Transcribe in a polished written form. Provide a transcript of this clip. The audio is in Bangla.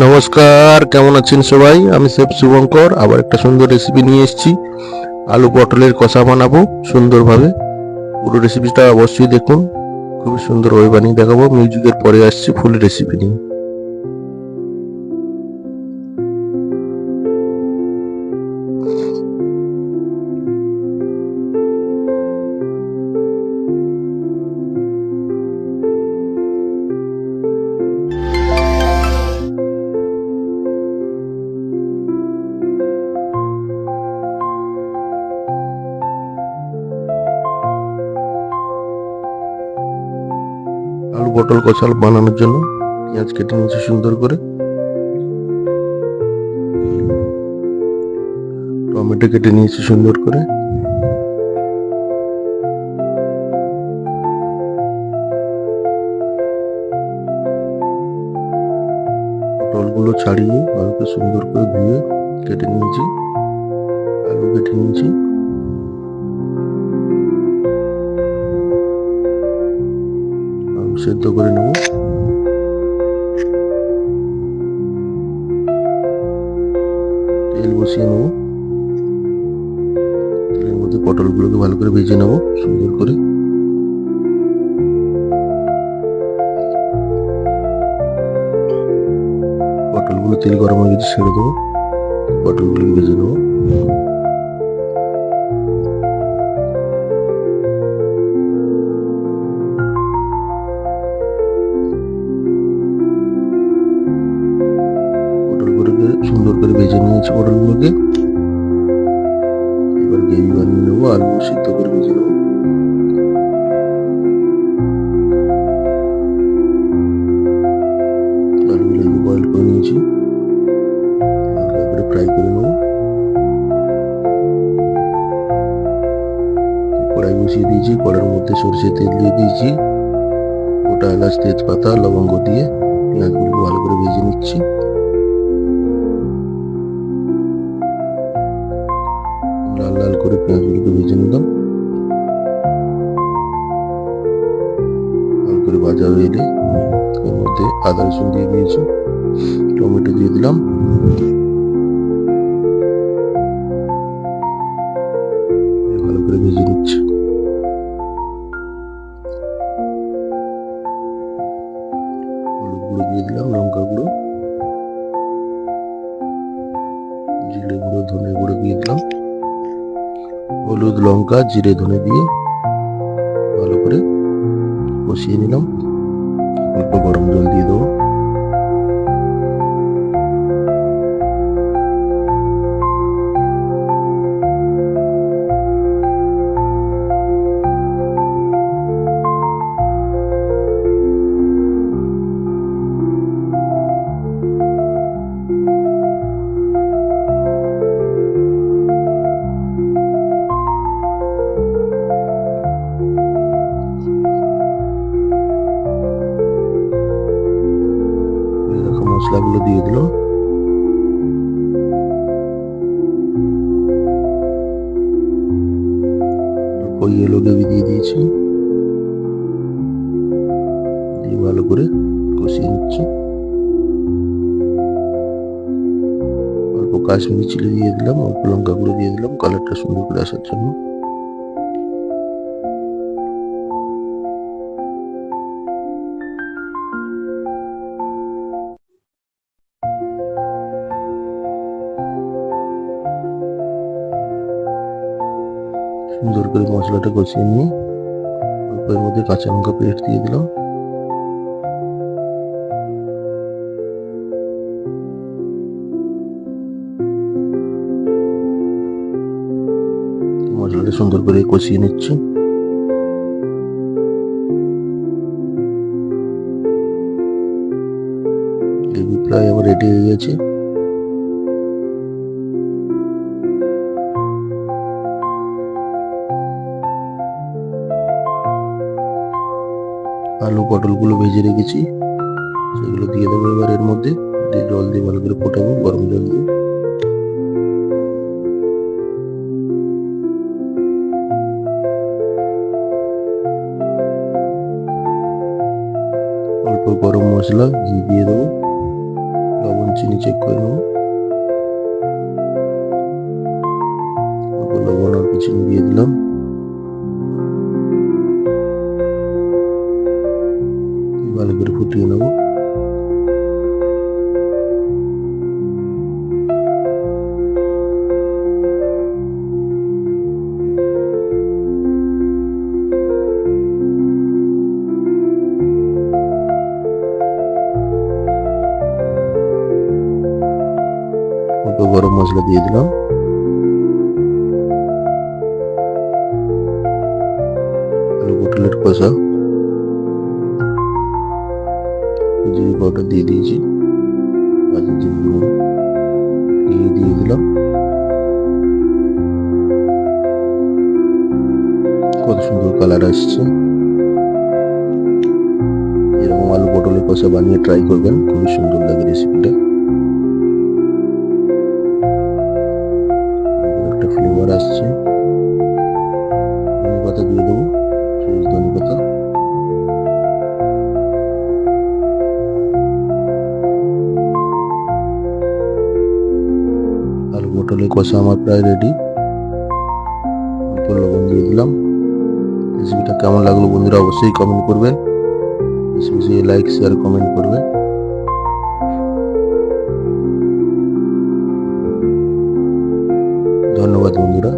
নমস্কার, কেমন আছেন সবাই? আমি শেফ শুভঙ্কর আবার একটা সুন্দর রেসিপি নিয়ে এসেছি। আলু পটলের কষা বানাবো সুন্দরভাবে। পুরো রেসিপিটা অবশ্যই দেখুন, খুবই সুন্দরভাবে বানিয়ে দেখাবো। মিউজিকের পরে আসছি ফুল রেসিপি নিয়ে। আলু পটল কষা বানানোর জন্য পেঁয়াজ কেটে নিয়েছি সুন্দর করে, টমেটো কেটে নিয়েছি সুন্দর করে, পটলগুলো ছাড়িয়ে ভালো করে সুন্দর করে ধুয়ে কেটে নিয়েছি, আলু কেটে নিয়েছি, আলু সেদ্ধ করে নেব। তেল বসিয়ে নেব, তেলের মধ্যে পটলগুলোকে ভালো করে ভেজে নেব সুন্দর করে। পটলগুলো তেল গরম হয়ে গেছে, ছেড়ে দেবো, পটলগুলোকে ভেজে নেবো। পটলগুলোকে সুন্দর করে ভেজে নিয়েছি পটলগুলোকে। এবার গ্রেভি বানিয়ে নেবো, আলু সিদ্ধ করে ভেজে নেবো। আলুগুলোকে বয়েল করে নিয়েছি, হালকা করে ফ্রাই করে নেবো। কড়াই বসিয়ে দিয়েছি, কড়াইয়ের মধ্যে সরষের তেল দিয়ে দিয়েছি, গোটা এলাচ তেজপাতা লবঙ্গ দিয়ে পেঁয়াজগুলো ভালো করে ভেজে নিচ্ছি। লাল লাল করে পেঁয়াজগুলোকে ভেজে নিলাম। ভালো করে ভাজা হয়ে এলে এর মধ্যে আদা রসুন দিয়ে দিয়েছি, টমেটো দিয়ে দিলাম, ভালো করে ভেজে নিচ্ছি। হলুদ গুঁড়ো দিয়ে দিলাম, লঙ্কা গুঁড়ো, জিরে গুঁড়ো, ধনে গুঁড়ো দিয়ে দিলাম। হলুদ লঙ্কা জিরে ধনে দিয়ে ভালো করে কষিয়ে নিলাম। অল্প গরম জল দিয়ে দেবো। মশলাগুলো দিয়ে দিলাম। ইয়েলো গ্রেভি দিয়ে দিয়েছি, দিয়ে ভালো করে কষিয়ে নিচ্ছি। অল্প কাশ্মীরি চিলি দিয়ে দিলাম, অল্প লঙ্কা গুঁড়ো দিয়ে দিলাম কালারটা সুন্দর করে আসার জন্য। সুন্দর করে মশলাটা কষিয়ে নিয়ে অল্প এর মধ্যে কাঁচা লঙ্কা পেস্ট দিয়ে দিলাম। মশলাটা সুন্দর করে কষিয়ে নিচ্ছি। গ্রেভি প্রায় আমার রেডি হয়ে গেছে। আলু পটলগুলো ভেজে রেখেছি, সেগুলো দিয়ে দেবো এবার এর মধ্যে, দিয়ে জল দিয়ে ভালো করে ফোটাবো, গরম জল দিয়ে। অল্প গরম মশলা ঘি দিয়ে দেবো, লবণ চিনি চেক করে নেব। লবণ আর চিনি দিয়ে দিলাম। ভালো করে ফুটিয়ে নেব। গরম মশলা দিয়ে দিলাম। আলু পটলের কষা, জিরে পাউডার দিয়ে দিয়েছি, ভাজা জিরে গুঁড়ো দিয়ে দিলাম। কত সুন্দর কালার আসছে। এরকম আলু পটলের কষা বানিয়ে ট্রাই করবেন, খুবই সুন্দর লাগে রেসিপিটা। একটা ফ্লেভার আসছে। ধনে পাতা দিয়ে দেবো, ফ্রেশ ধনে পাতা। আলু পটলের কষা আমার প্রায় রেডি। লবণ দিয়ে দিলাম। রেসিপিটা কেমন লাগলো বন্ধুরা অবশ্যই কমেন্ট করবেন। রেসিপি লাইক শেয়ার কমেন্ট করবেন। ধন্যবাদ বন্ধুরা।